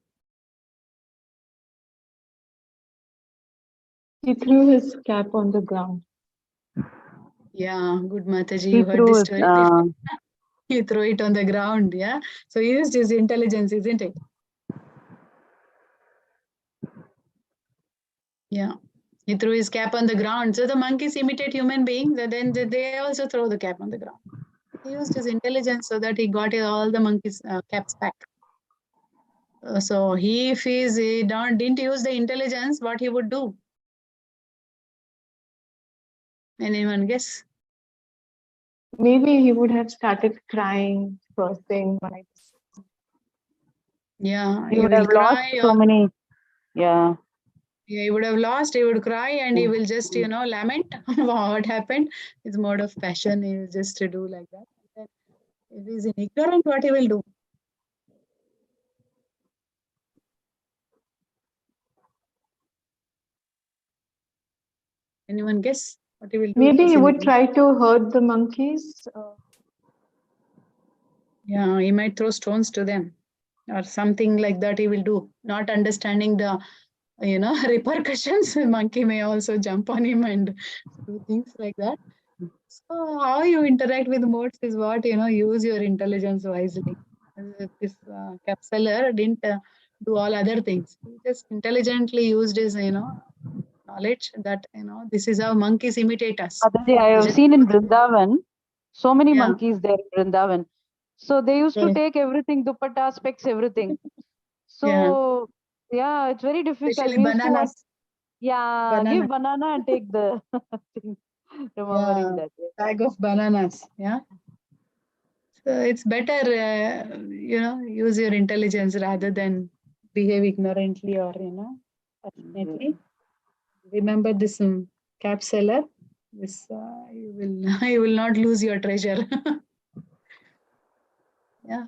He threw his cap on the ground. Yeah, good Mataji. He You heard threw this it, story. He threw it on the ground. Yeah. So he used his intelligence, isn't it? Yeah. He threw his cap on the ground. So the monkeys imitate human beings, and then they also throw the cap on the ground. He used his intelligence so that he got all the monkeys' caps back. So if he didn't use the intelligence, what he would do? Anyone guess? Maybe he would have started crying first thing. Yeah, he he would will have lost cry. so many. Yeah. Yeah, he would have lost. He would cry, and he will just lament what happened. His mode of passion. He will just do like that. And then if he's ignorant, what he will do? Anyone guess what he will do? Maybe he would try to hurt the monkeys. Yeah, he might throw stones to them. or something like that he will do, not understanding the repercussions. Monkey may also jump on him and do things like that. So how you interact with modes is what, use your intelligence wisely. This capsular didn't do all other things. He just intelligently used his, knowledge that, this is how monkeys imitate us. Mataji, I They have just, seen in Vrindavan so many yeah, monkeys there in Vrindavan. So they used to correct. take everything, dupatta, specs, everything. Yeah, So yeah, it's very difficult. especially We used to want, bananas. give Banana. banana and take the thing. Remembering Yeah, that. Yes. bag of bananas. Yeah. So it's better, use your intelligence rather than behave ignorantly or, passionately. Remember this cap seller. This you will you will not lose your treasure. Yeah.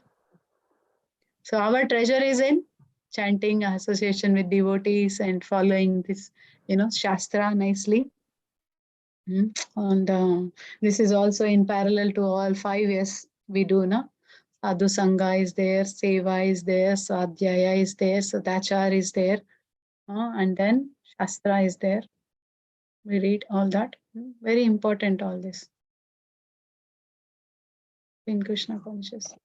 So our treasure is in chanting, association with devotees, and following this, shastra nicely. And this is also in parallel to all 5 years we do, na? Sadhu Sangha is there, Seva is there, Swadhyaya is there, Sadachar is there, and then Shastra is there. We read all that. Very important, all this in Krishna consciousness.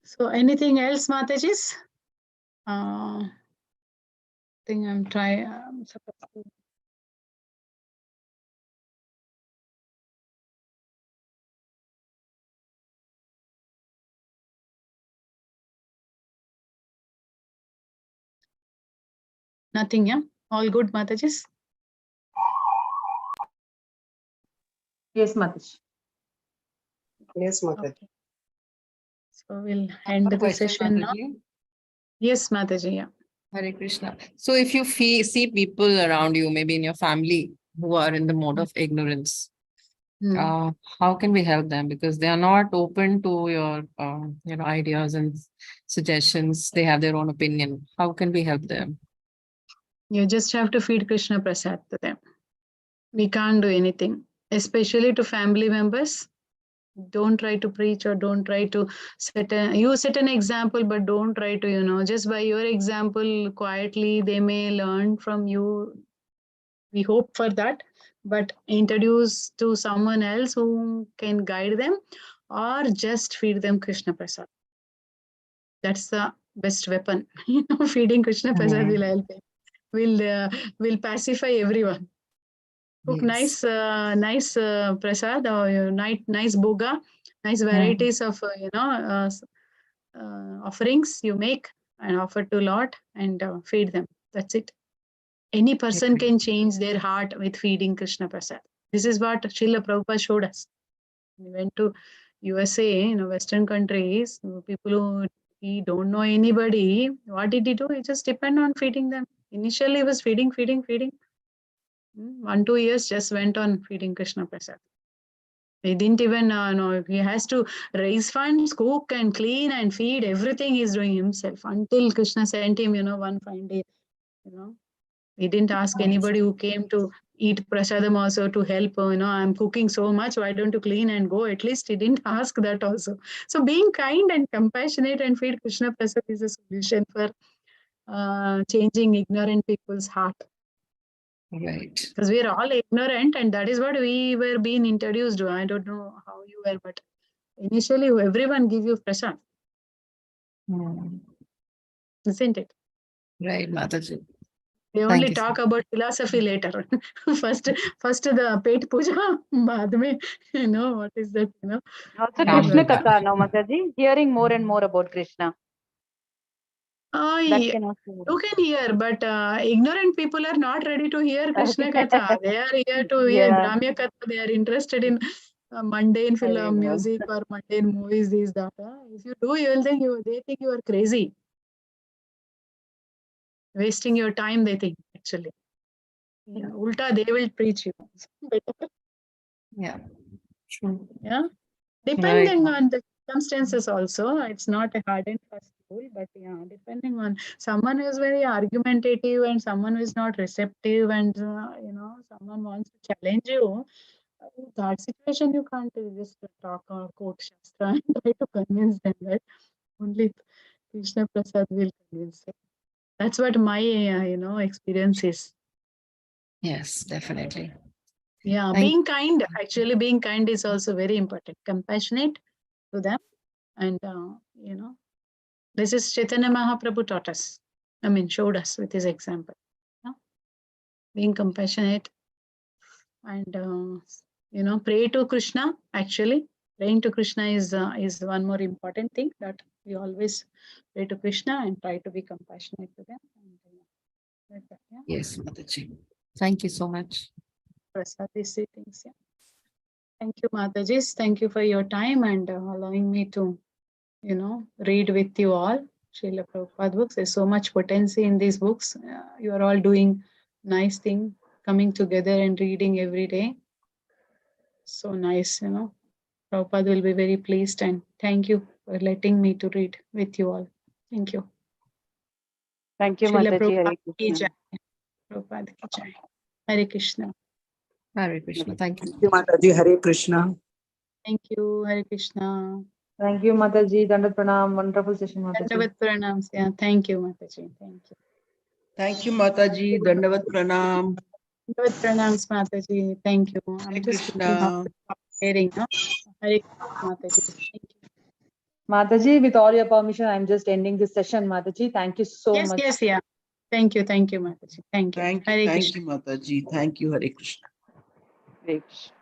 So anything else, Matajis? Think I'm trying. Nothing, yeah? All good, Matajis? Yes, Mataji. Yes, Mataji. Okay. So we'll I end have a the question, session now. Mataji. Yes, Mataji, yeah. Hare Krishna. So if you see people around you, maybe in your family, who are in the mode of ignorance, Hmm. how can we help them? Because they are not open to your, ideas and suggestions. They have their own opinion. How can we help them? You just have to feed Krishna Prasad to them. We can't do anything, especially to family members. Don't try to preach or don't try to set an example, but don't try to, just by your example, quietly, they may learn from you. We hope for that, but introduce to someone else who can guide them, or just feed them Krishna Prasad. That's the best weapon. Feeding Krishna Prasad will help them. Will pacify everyone. Cook Yes. nice prasad or nice boga, nice varieties of offerings you make and offer to Lord and feed them. That's it. Any person can change their heart with feeding Krishna Prasad. This is what Srila Prabhupada showed us. We went to USA, Western countries, people who he don't know anybody. What did he do? He just depend on feeding them. Initially, he was feeding. 1-2 years just went on feeding Krishna Prasad. He didn't even know. He has to raise funds, cook and clean and feed. Everything he's doing himself until Krishna sent him, one fine day. He didn't ask anybody who came to eat prasadam also to help. I'm cooking so much. Why don't you clean and go? At least he didn't ask that also. So being kind and compassionate and feed Krishna Prasad is a solution for changing ignorant people's heart. Right. Because we are all ignorant, and that is what we were being introduced to. I don't know how you were, but initially everyone give you prasad, isn't it? Right, Mataji. They Thank only you, talk sir. about philosophy later. first the pet puja, baad mein, what is that, Also Calm Krishna down. Katha, no Mataji? Hearing more and more about Krishna. That can also. You can hear, but ignorant people are not ready to hear Krishna Katha. They are here to hear Yeah, Brahmya Katha. They are interested in mundane I film, know. music, or mundane movies, these, that. If you do, they think you are crazy. Wasting your time, they think, actually. Yeah, ulta, they will preach you. Yeah. True. Yeah. Right. Depending on the circumstances also, it's not a hard and fast rule, but yeah, depending on someone who is very argumentative and someone who is not receptive and, someone wants to challenge you, in that situation, you can't just talk or quote Shastra and try to convince them, right? Only Krishna Prasad will convince him. That's what my experience is. Yes, definitely. Yeah, Thank- being kind. Actually, being kind is also very important. Compassionate to them, and this is Chaitanya Mahaprabhu taught us. I mean, showed us with his example. Yeah? Being compassionate and pray to Krishna. Actually, praying to Krishna is one more important thing, that we always pray to Krishna and try to be compassionate to them. And, like that, yeah. Yes, Mataji. Thank you so much. Prasad, these three things. Yeah. Thank you, Mataji. Thank you for your time and allowing me to, read with you all Srila Prabhupada books. There's so much potency in these books. You are all doing nice thing, coming together and reading every day. So nice, Prabhupada will be very pleased, and thank you for letting me to read with you all. Thank you. Thank you, Srila Mataji. Hare Prabhupada ki Krishna. jai. Prabhupada ki jai. Hare Krishna. Hare Krishna. Thank you. Thank you, Mataji. Hare Krishna. Thank you. Hare Krishna. Thank you, Mataji. Dandat Pranam. Wonderful session, Mataji. Dandavat pranams. Yeah. Thank you, Mataji. Thank you. Thank you, Mataji. Dandavat pranam. Dandavat pranams, Mataji. Thank you. Hare I'm just looking how Krishna. hearing. No? Hare Krishna, Mataji. Thank you. Mataji, with all your permission, I'm just ending this session, Mataji. Thank you so Yes, much. yes, yeah. Thank you, Mataji. Thank you. Thank you, Hare thank Krishna. you, Mataji. Thank you, Hare Krishna. Hare Krishna.